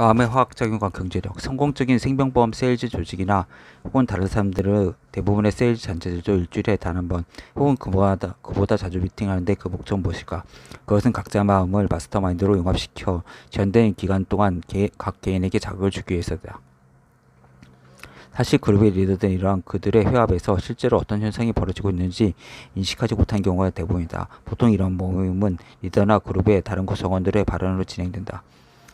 마음의 화학작용과 경제력, 성공적인 생명보험 세일즈 조직이나 혹은 다른 사람들의 대부분의 세일즈 단체들도 일주일에 단 한 번 혹은 그보다 자주 미팅하는데 그 목적은 무엇일까? 그것은 각자 마음을 마스터마인드로 융합시켜 제한된 기간 동안 각 개인에게 자극을 주기 위해서다. 사실 그룹의 리더들은 이러한 그들의 회합에서 실제로 어떤 현상이 벌어지고 있는지 인식하지 못한 경우가 대부분이다. 보통 이런 모임은 리더나 그룹의 다른 구성원들의 발언으로 진행된다.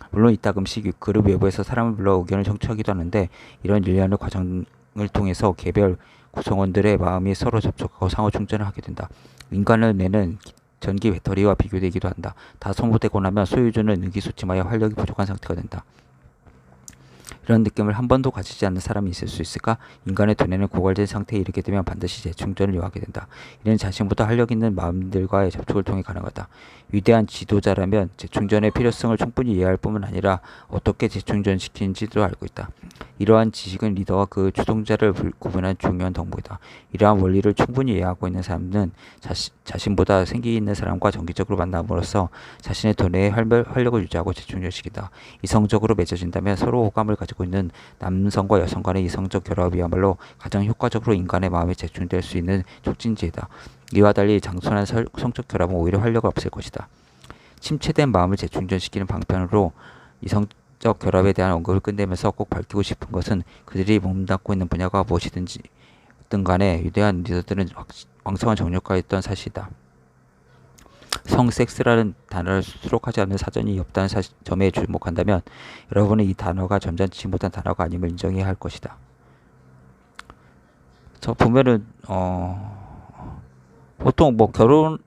물론 이따금씩 그룹 외부에서 사람을 불러 의견을 청취하기도 하는데, 이런 일련의 과정을 통해서 개별 구성원들의 마음이 서로 접촉하고 상호 충전을 하게 된다. 인간을 내는 전기 배터리와 비교되기도 한다. 다 소모되고 나면 소유주는 의기소침하여 활력이 부족한 상태가 된다. 이런 느낌을 한 번도 가지지 않는 사람이 있을 수 있을까? 인간의 두뇌는 고갈된 상태에 이르게 되면 반드시 재충전을 요하게 된다. 이는 자신보다 활력 있는 마음들과의 접촉을 통해 가능하다. 위대한 지도자라면 재충전의 필요성을 충분히 이해할 뿐만 아니라 어떻게 재충전시키는지도 알고 있다. 이러한 지식은 리더와 그 주동자를 구분하는 중요한 덕목이다. 이러한 원리를 충분히 이해하고 있는 사람은 자신보다 생기 있는 사람과 정기적으로 만남으로써 자신의 두뇌의 활력을 유지하고 재충전시킨다. 이성적으로 맺어진다면 서로 호감을 가지고 있는 남성과 여성 간의 이성적 결합이야말로 가장 효과적으로 인간의 마음이 재충될 수 있는 촉진제이다. 이와 달리 장순한 성적 결합은 오히려 활력을 없앨 것이다. 침체된 마음을 재충전시키는 방편으로 이성적 결합에 대한 언급을 끝내면서 꼭 밝히고 싶은 것은 그들이 몸담고 있는 분야가 무엇이든 간에 위대한 리더들은 왕성한 정력가 있던 사실이다. 성섹스라는 단어를 수록하지 않는 사전이 없다는 점에 주목한다면 여러분은 이 단어가 점잖지 못한 단어가 아님을 인정해야 할 것이다. 저 보면은 보통 뭐 결혼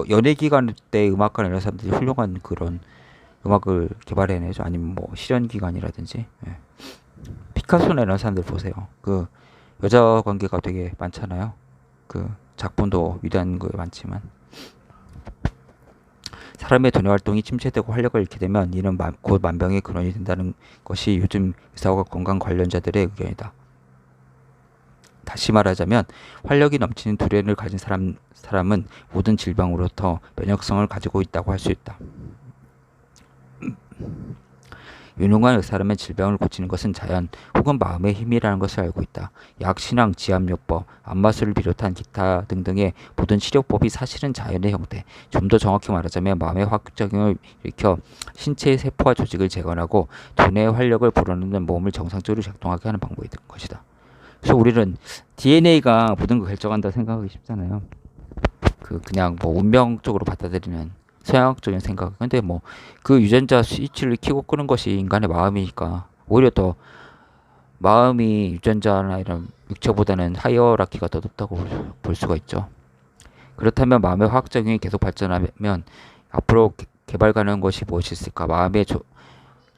연애 기간 때 음악가 이런 사람들이 훌륭한 그런 음악을 개발해내죠. 아니면 뭐 실현 기간이라든지. 예. 피카소나 이런 사람들 보세요. 그 여자 관계가 되게 많잖아요. 그 작품도 위대한 거 많지만 사람의 두뇌 활동이 침체되고 활력을 잃게 되면 이는 곧 만병의 근원이 된다는 것이 요즘 의사와 건강 관련자들의 의견이다. 다시 말하자면 활력이 넘치는 두뇌를 가진 사람은 모든 질병으로부터 면역성을 가지고 있다고 할 수 있다. 유능한 의사라면 질병을 고치는 것은 자연 혹은 마음의 힘이라는 것을 알고 있다. 약, 신앙, 지압요법, 안마술을 비롯한 기타 등등의 모든 치료법이 사실은 자연의 형태, 좀 더 정확히 말하자면 마음의 화학작용을 일으켜 신체의 세포와 조직을 재건하고 두뇌의 활력을 불어넣는 몸을 정상적으로 작동하게 하는 방법이 된 것이다. 그래서 우리는 DNA가 모든 걸 결정한다 생각하기 쉽잖아요. 그냥 뭐 운명적으로 받아들이는 서양학적인 생각. 근데 뭐 그 유전자 스위치를 켜고 끄는 것이 인간의 마음이니까 오히려 더 마음이 유전자나 이런 육체보다는 하이어라키가 더 높다고 볼 수가 있죠. 그렇다면 마음의 화학작용이 계속 발전하면 앞으로 개발 가능한 것이 무엇이 있을까? 마음의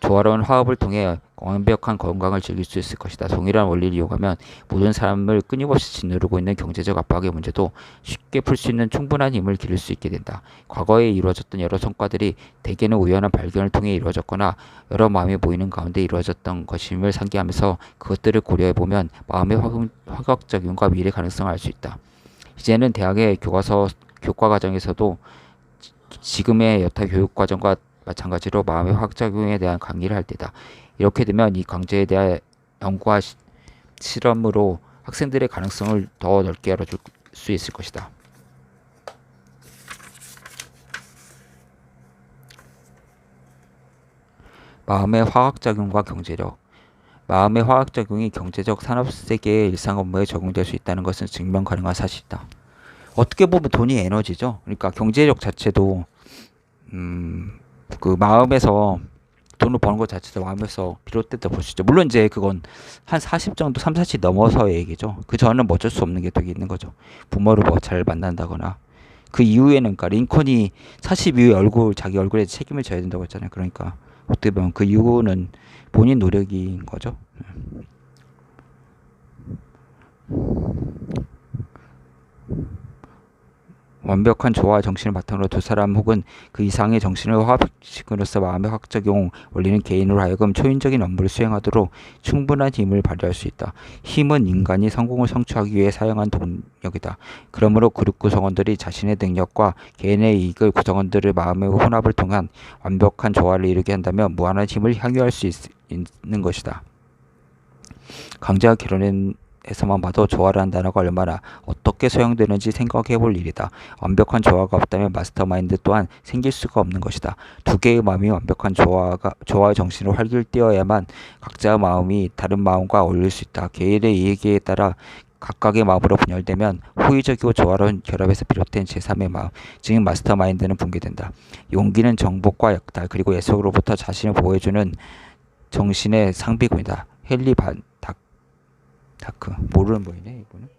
조화로운 화합을 통해 완벽한 건강을 즐길 수 있을 것이다. 동일한 원리를 이용하면 모든 사람을 끊임없이 짓누르고 있는 경제적 압박의 문제도 쉽게 풀 수 있는 충분한 힘을 기를 수 있게 된다. 과거에 이루어졌던 여러 성과들이 대개는 우연한 발견을 통해 이루어졌거나 여러 마음이 모이는 가운데 이루어졌던 것임을 상기하면서 그것들을 고려해보면 마음의 화학작용과 미래 가능성을 알 수 있다. 이제는 대학의 교과 과정에서도 지금의 여타 교육 과정과 마찬가지로 마음의 화학작용에 대한 강의를 할 때다. 이렇게 되면 이 강제에 대한 연구와 실험으로 학생들의 가능성을 더 넓게 열어줄 수 있을 것이다. 마음의 화학작용과 경제력. 마음의 화학작용이 경제적 산업세계의 일상 업무에 적용될 수 있다는 것은 증명 가능한 사실이다. 어떻게 보면 돈이 에너지죠. 그러니까 경제력 자체도 그 마음에서 돈을 버는 것 자체도 마음에서 비롯됐다 볼 수 있죠. 물론 이제 그건 한 40 정도, 3, 40 넘어서의 얘기죠. 그 전은 뭐 어쩔 수 없는 게 되게 있는 거죠. 부모를 뭐 잘 만난다거나. 그 이후에는, 그러니까 링컨이 40 이후에 자기 얼굴에 책임을 져야 된다고 했잖아요. 그러니까 어떻게 보면 그 이후는 본인 노력인 거죠. 완벽한 조화와 정신을 바탕으로 두 사람 혹은 그 이상의 정신을 화합시킴으로써 마음의 화학작용 원리는 개인으로 하여금 초인적인 업무를 수행하도록 충분한 힘을 발휘할 수 있다. 힘은 인간이 성공을 성취하기 위해 사용한 동력이다. 그러므로 그룹 구성원들이 자신의 능력과 개인의 이익을 구성원들의 마음의 혼합을 통한 완벽한 조화를 이루게 한다면 무한한 힘을 향유할 수 있는 것이다. 강제와 결혼에서만 봐도 조화라는 단어가 얼마나 어떻게 사용되는지 생각해 볼 일이다. 완벽한 조화가 없다면 마스터마인드 또한 생길 수가 없는 것이다. 두 개의 마음이 완벽한 조화의 정신으로 활기를 띄어야만 각자의 마음이 다른 마음과 어울릴 수 있다. 개인의 이익에 따라 각각의 마음으로 분열되면 호의적이고 조화로운 결합에서 비롯된 제3의 마음, 즉 마스터마인드는 붕괴된다. 용기는 정복과 역달 그리고 예속으로부터 자신을 보호해주는 정신의 상비군이다. 헨리 반 다크 모르는 분이네 이분은.